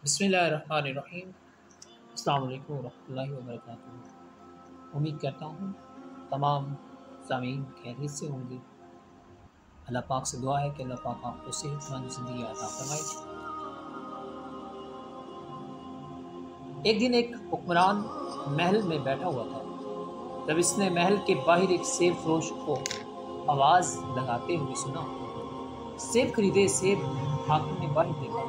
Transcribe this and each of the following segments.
बिस्मिल्लाहिर्रहमानिर्रहीम। अस्सलाम वालेकुम रहमतुल्लाहि व बरकातुहू। उम्मीद करता हूँ तमाम सामीन खैरियत से होंगे। अल्लाह पाक से दुआ है कि अल्लाह पाक आपको सेहतमंद ज़िंदगी अता फरमाए। एक दिन एक हुक्मरान महल में बैठा हुआ था। जब इसने महल के बाहर एक सेब फरोश को आवाज़ लगाते हुए सुना। सेब खरीदे, सेब हाकिम ने बाहर देखा,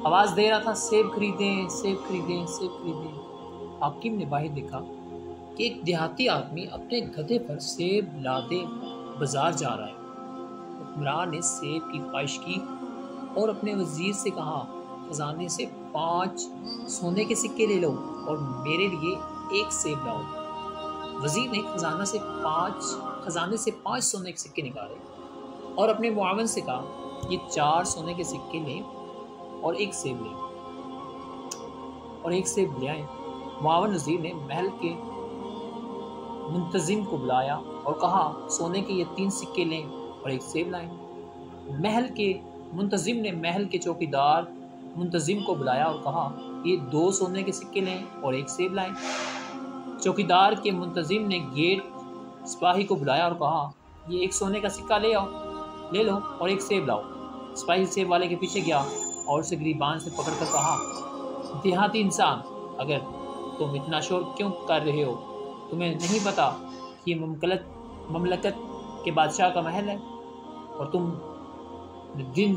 आवाज़ दे रहा था, सेब खरीदें, सेब खरीदें, सेब खरीदें। हाकिम ने बाहर देखा कि एक देहाती आदमी अपने गधे पर सेब लादे बाजार जा रहा है। हुक्मरान ने सेब की ख्वाहिश की और अपने वजीर से कहा, खजाने से 5 सोने के सिक्के ले लो और मेरे लिए एक सेब लाओ। वजीर ने खजाने से 5 सोने के सिक्के निकाले और अपने मुआविन से कहा, ये 4 सोने के सिक्के लें और एक सेब ले आए। मुआविन वजीर ने महल के मुंतजिम को बुलाया और कहा, सोने के ये 3 सिक्के लें और एक सेब लाएं। महल के मुंतजिम ने महल के चौकीदार मुंतजिम को बुलाया और कहा, ये 2 सोने के सिक्के लें और एक सेब लाएं। चौकीदार के मुंतजिम ने गेट सिपाही को बुलाया और कहा, ये 1 सोने का सिक्का ले लो और एक सेब लाओ। सिपाही सेब वाले के पीछे गया और उसे गिरीबान से पकड़कर कहा, देहाती इंसान, अगर तुम इतना शोर क्यों कर रहे हो? तुम्हें नहीं पता कि ये ममलकत के बादशाह का महल है और तुम दिल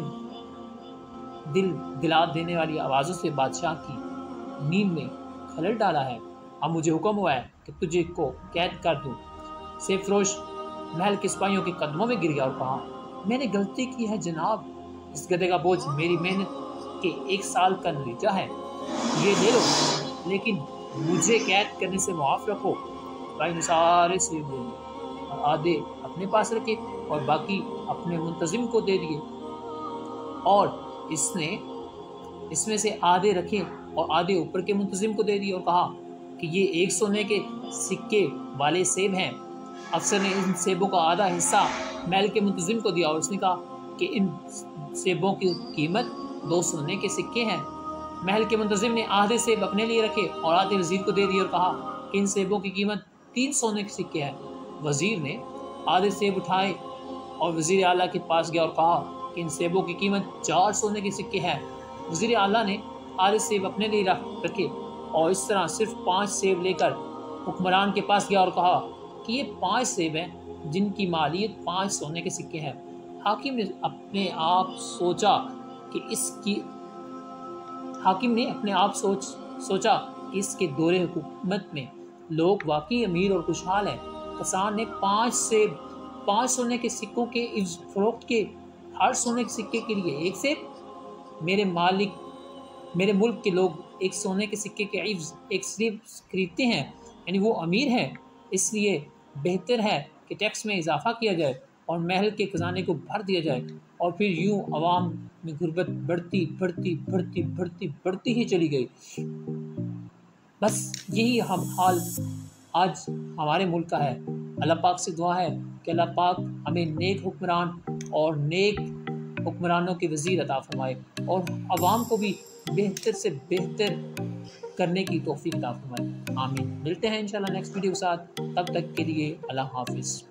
दिला देने वाली आवाज़ों से बादशाह की नींद में खलल डाला है। अब मुझे हुक्म हुआ है कि तुझे को कैद कर दूं। सेब फरोश महल के सिपाहियों के कदमों में गिर गया और कहा, मैंने गलती की है जनाब, इस गधे का बोझ मेरी मेहनत के 1 साल का नतीजा है, ये ले लो, लेकिन मुझे कैद करने से मुआफ़ रखो। भाई ने सारे सेब ले लिए और आधे अपने पास रखे और बाकी अपने मुंतजिम को दे दिए और इसमें से आधे रखे और आधे ऊपर के मुंतजिम को दे दिए और कहा कि ये 1 सोने के सिक्के वाले सेब हैं। अफसर ने इन सेबों का आधा हिस्सा महल के मुंतजिम को दिया और उसने कहा कि इन सेबों की कीमत 2 सोने के सिक्के हैं। महल के मुंतजिम ने आधे सेब अपने लिए रखे और आधे वजीर को दे दिए और कहा कि इन सेबों की कीमत 3 सोने के सिक्के हैं। वजीर ने आधे सेब उठाए और वजीर आला के पास गया और कहा कि इन सेबों की कीमत 4 सोने के सिक्के हैं। वजीर आला ने आधे सेब अपने लिए रखे और इस तरह सिर्फ 5 सेब लेकर हुक्मरान के पास गया और कहा कि ये 5 सेब हैं जिनकी मालियत 5 सोने के सिक्के हैं। हाकिम ने अपने आप सोचा कि इसके दौरे हुकूमत में लोग वाकई अमीर और खुशहाल हैं। किसान ने 5 सोने के सिक्कों के इस फरोख्त के, हर सोने के सिक्के के लिए एक सेब। मेरे मुल्क के लोग 1 सोने के सिक्के के इव्ज़ एक सेब खरीदते हैं, यानी वो अमीर हैं। इसलिए बेहतर है कि टैक्स में इजाफा किया जाए और महल के खजाने को भर दिया जाए और फिर यूं अवाम में गुर्बत बढ़ती ही चली गई। बस यही हाल आज हमारे मुल्क का है। अल्लाह पाक से दुआ है कि अल्लाह पाक हमें नेक हुक्मरान और नेक हुक्मरानों के वज़ीर अता फरमाए और अवाम को भी बेहतर से बेहतर करने की तौफीक अता फरमाए। आमीन। मिलते हैं इंशाल्लाह नेक्स्ट वीडियो के साथ। तब तक के लिए अल्लाह हाफिज़।